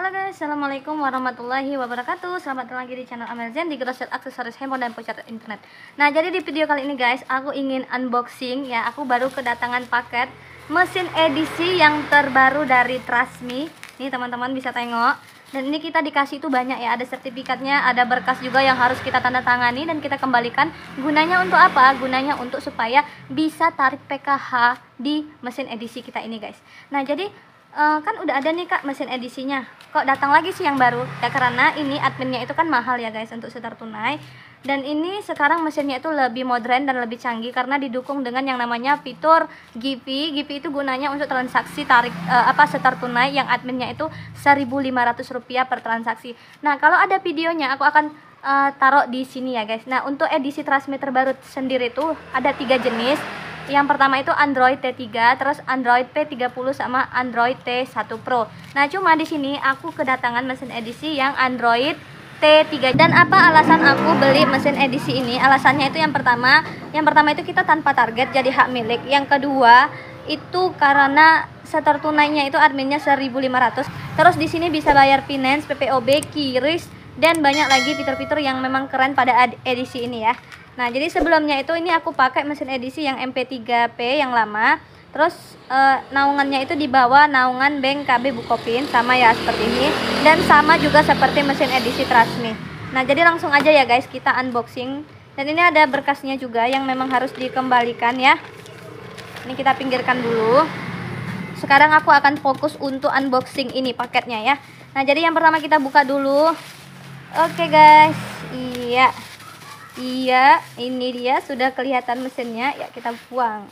Halo guys, assalamualaikum warahmatullahi wabarakatuh. Selamat datang lagi di channel Amel Zen di Grosir Aksesoris Handphone dan Pocet Internet. Nah, jadi di video kali ini guys, aku ingin unboxing ya. Aku baru kedatangan paket mesin edisi yang terbaru dari Trasmi. Nih teman-teman bisa tengok. Dan ini kita dikasih itu banyak ya, ada sertifikatnya, ada berkas juga yang harus kita tanda tangani dan kita kembalikan. Gunanya untuk apa? Gunanya untuk supaya bisa tarik PKH di mesin edisi kita ini guys. Nah, jadi kan udah ada nih kak mesin edisinya, kok datang lagi sih yang baru? Ya karena ini adminnya itu kan mahal ya guys untuk setor tunai. Dan ini sekarang mesinnya itu lebih modern dan lebih canggih karena didukung dengan yang namanya fitur GP. GP itu gunanya untuk transaksi tarik setor tunai yang adminnya itu Rp1.500 per transaksi. Nah, kalau ada videonya aku akan taruh di sini ya guys. Nah, untuk edisi Trasmi terbaru sendiri itu ada 3 jenis. Yang pertama itu Android T3, terus Android P30 sama Android T1 Pro. Nah, cuma di sini aku kedatangan mesin edisi yang Android T3. Dan apa alasan aku beli mesin edisi ini? Alasannya itu yang pertama itu kita tanpa target jadi hak milik. Yang kedua itu karena setor tunainya itu adminnya 1.500. Terus di sini bisa bayar finance, PPOB, QRIS dan banyak lagi fitur-fitur yang memang keren pada edisi ini ya. Nah, jadi sebelumnya itu ini aku pakai mesin edisi yang MP3P yang lama. Terus naungannya itu di bawah naungan Bank KB Bukopin, sama ya seperti ini. Dan sama juga seperti mesin edisi Trasmi. Nah, jadi langsung aja ya guys kita unboxing. Dan ini ada berkasnya juga yang memang harus dikembalikan ya. Ini kita pinggirkan dulu. Sekarang aku akan fokus untuk unboxing ini paketnya ya. Nah, jadi yang pertama kita buka dulu. Oke guys, Iya, ini dia sudah kelihatan mesinnya. Ya, kita buang.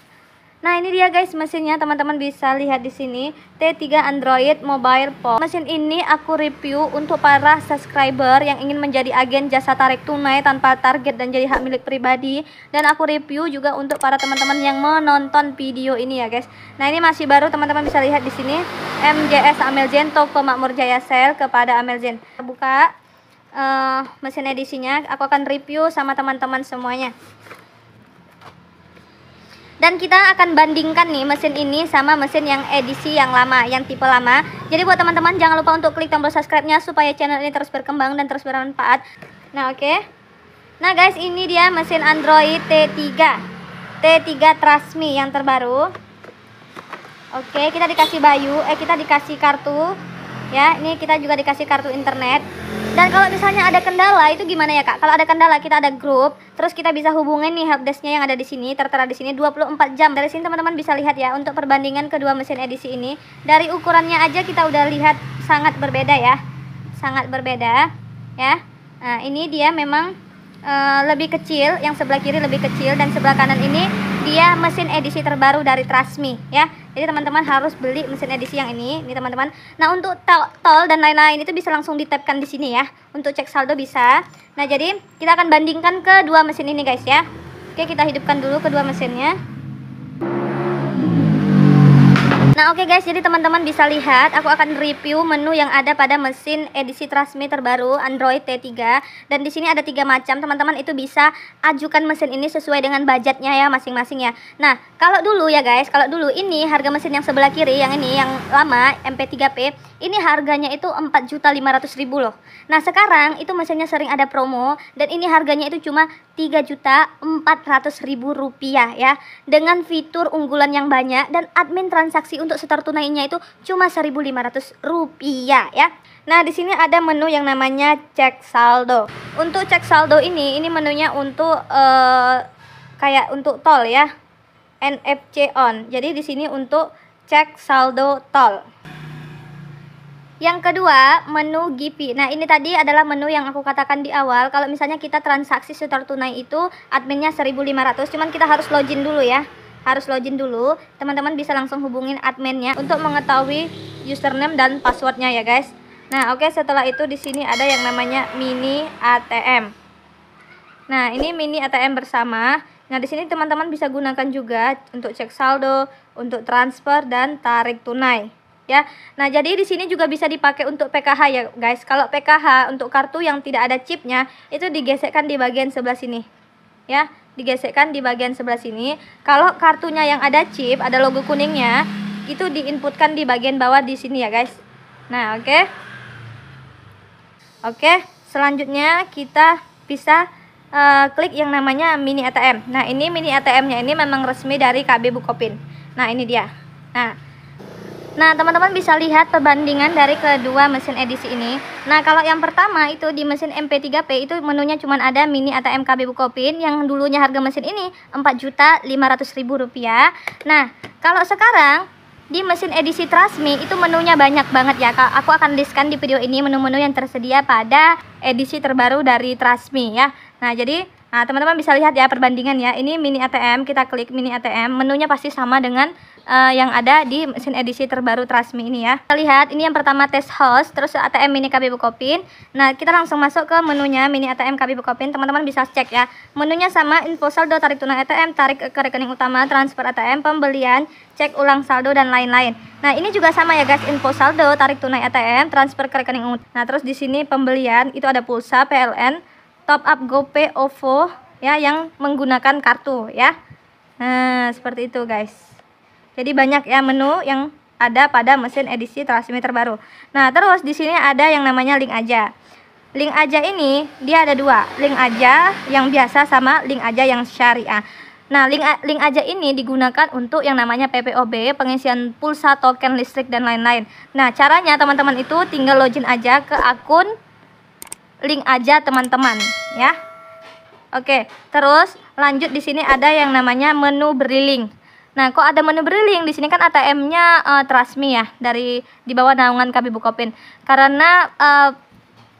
Nah, ini dia guys mesinnya, teman-teman bisa lihat di sini. T3 Android Mobile Phone. Mesin ini aku review untuk para subscriber yang ingin menjadi agen jasa tarik tunai tanpa target dan jadi hak milik pribadi. Dan aku review juga untuk para teman-teman yang menonton video ini ya guys. Nah, ini masih baru, teman-teman bisa lihat di sini. MJS Amel Zen, Toko Makmur Jaya Sale kepada Amel Zen. Kita buka mesin edisinya, aku akan review sama teman-teman semuanya. Dan kita akan bandingkan nih mesin ini sama mesin yang edisi yang lama, yang tipe lama. Jadi buat teman-teman jangan lupa untuk klik tombol subscribe-nya supaya channel ini terus berkembang dan terus bermanfaat. Nah, oke. Nah guys, ini dia mesin Android T3 Trasmi yang terbaru. Oke, kita dikasih kita dikasih kartu ya. Ini kita juga dikasih kartu internet. Dan kalau misalnya ada kendala itu gimana ya kak? Kalau ada kendala kita ada grup, terus kita bisa hubungin nih helpdesknya yang ada di sini, tertera di sini 24 jam. Dari sini teman-teman bisa lihat ya untuk perbandingan kedua mesin edisi ini. Dari ukurannya aja kita udah lihat sangat berbeda ya, sangat berbeda ya. Nah, ini dia memang lebih kecil, yang sebelah kiri lebih kecil dan sebelah kanan ini dia mesin edisi terbaru dari Trasmi ya. Jadi teman-teman harus beli mesin edisi yang ini teman-teman. Nah, untuk tol dan lain-lain itu bisa langsung ditapkan di sini ya. Untuk cek saldo bisa. Nah, jadi kita akan bandingkan kedua mesin ini guys ya. Oke, kita hidupkan dulu kedua mesinnya. Nah, oke guys, jadi teman-teman bisa lihat aku akan review menu yang ada pada mesin edisi Trasmi terbaru Android T3. Dan di sini ada 3 macam, teman-teman itu bisa ajukan mesin ini sesuai dengan budgetnya ya masing-masing ya. Nah, kalau dulu ya guys, kalau dulu ini harga mesin yang sebelah kiri yang ini yang lama MP3P, ini harganya itu 4.500.000 loh. Nah, sekarang itu mesinnya sering ada promo dan ini harganya itu cuma Rp3.400.000 ya. Dengan fitur unggulan yang banyak dan admin transaksi untuk setor tunainya itu cuma Rp1.500 ya. Nah, di sini ada menu yang namanya cek saldo. Untuk cek saldo ini menunya untuk kayak untuk tol ya. NFC on. Jadi di sini untuk cek saldo tol. Yang kedua, menu GP. Nah, ini tadi adalah menu yang aku katakan di awal. Kalau misalnya kita transaksi setor tunai itu adminnya 1.500, cuman kita harus login dulu ya. Harus login dulu. Teman-teman bisa langsung hubungin adminnya untuk mengetahui username dan passwordnya ya guys. Nah, oke, setelah itu di sini ada yang namanya mini ATM. Nah, ini mini ATM bersama. Nah, di sini teman-teman bisa gunakan juga untuk cek saldo, untuk transfer dan tarik tunai. Ya, nah jadi di sini juga bisa dipakai untuk PKH ya guys. Kalau PKH untuk kartu yang tidak ada chipnya itu digesekkan di bagian sebelah sini, ya, digesekkan di bagian sebelah sini. Kalau kartunya yang ada chip, ada logo kuningnya, itu diinputkan di bagian bawah di sini ya guys. Nah, oke. Oke, selanjutnya kita bisa klik yang namanya mini ATM. Nah, ini mini ATM-nya ini memang resmi dari KB Bukopin. Nah, ini dia. Nah, teman-teman bisa lihat perbandingan dari kedua mesin edisi ini. Nah, kalau yang pertama itu di mesin MP3P itu menunya cuma ada mini ATM KB Bukopin yang dulunya harga mesin ini Rp4.500.000. Nah, kalau sekarang di mesin edisi Trasmi itu menunya banyak banget ya. Aku akan listkan di video ini menu-menu yang tersedia pada edisi terbaru dari Trasmi ya. Nah, jadi teman-teman bisa lihat ya perbandingan ya. Ini mini ATM, kita klik mini ATM, menunya pasti sama dengan yang ada di mesin edisi terbaru Trasmi ini ya. Kita lihat ini yang pertama test host, terus ATM mini KB Bukopin. Nah, kita langsung masuk ke menunya mini ATM KB Bukopin. Teman-teman bisa cek ya. Menunya sama, info saldo, tarik tunai ATM, tarik ke rekening utama, transfer ATM, pembelian, cek ulang saldo dan lain-lain. Nah, ini juga sama ya guys, info saldo, tarik tunai ATM, transfer ke rekening utama. Nah, terus di sini pembelian itu ada pulsa, PLN, top up GoPay, OVO ya yang menggunakan kartu ya. Nah, seperti itu guys. Jadi banyak ya menu yang ada pada mesin edisi Trasmi terbaru. Nah, terus di sini ada yang namanya link aja. Link aja ini dia ada dua, link aja yang biasa sama link aja yang syariah. Nah, link aja ini digunakan untuk yang namanya PPOB, pengisian pulsa, token listrik dan lain-lain. Nah, caranya teman-teman itu tinggal login aja ke akun link aja teman-teman ya. Oke, terus lanjut di sini ada yang namanya menu berliling. Nah, kok ada menu berliling di sini kan ATM-nya Trasmi ya, dari di bawah naungan KB Bukopin. Karena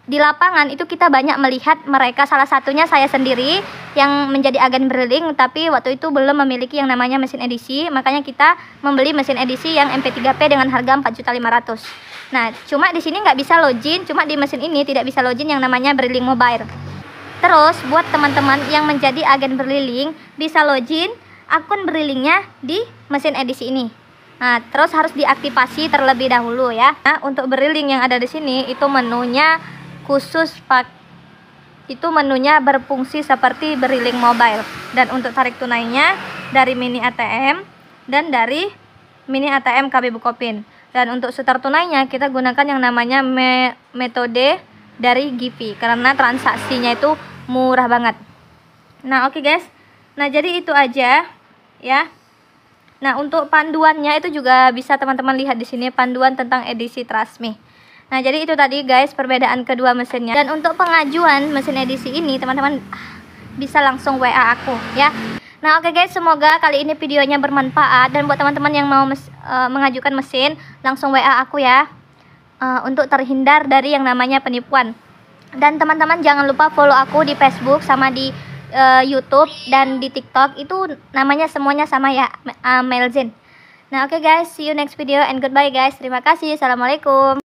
di lapangan itu kita banyak melihat mereka, salah satunya saya sendiri yang menjadi agen berliling, tapi waktu itu belum memiliki yang namanya mesin edisi, makanya kita membeli mesin edisi yang MP3P dengan harga Rp4.500.000. Nah, cuma di sini nggak bisa login, cuma di mesin ini tidak bisa login yang namanya berliling mobile. Terus buat teman-teman yang menjadi agen berliling bisa login akun berlilingnya di mesin edisi ini. Nah, terus harus diaktifasi terlebih dahulu ya. Nah, untuk berliling yang ada di sini itu menunya khusus itu menunya berfungsi seperti berliling mobile. Dan untuk tarik tunainya dari mini ATM dan dari mini ATM KB Bukopin. Dan untuk setor tunainya kita gunakan yang namanya metode dari GP karena transaksinya itu murah banget. Nah, oke guys. Nah, jadi itu aja ya. Nah, untuk panduannya itu juga bisa teman-teman lihat di sini, panduan tentang edisi Trasmi. Nah, jadi itu tadi guys perbedaan kedua mesinnya. Dan untuk pengajuan mesin edisi ini teman-teman bisa langsung WA aku ya. Nah, oke guys, semoga kali ini videonya bermanfaat, dan buat teman-teman yang mau mengajukan mesin langsung WA aku ya, untuk terhindar dari yang namanya penipuan. Dan teman-teman jangan lupa follow aku di Facebook sama di YouTube dan di TikTok, itu namanya semuanya sama ya, Melzen. Nah, oke guys, see you next video and goodbye guys. Terima kasih. Assalamualaikum.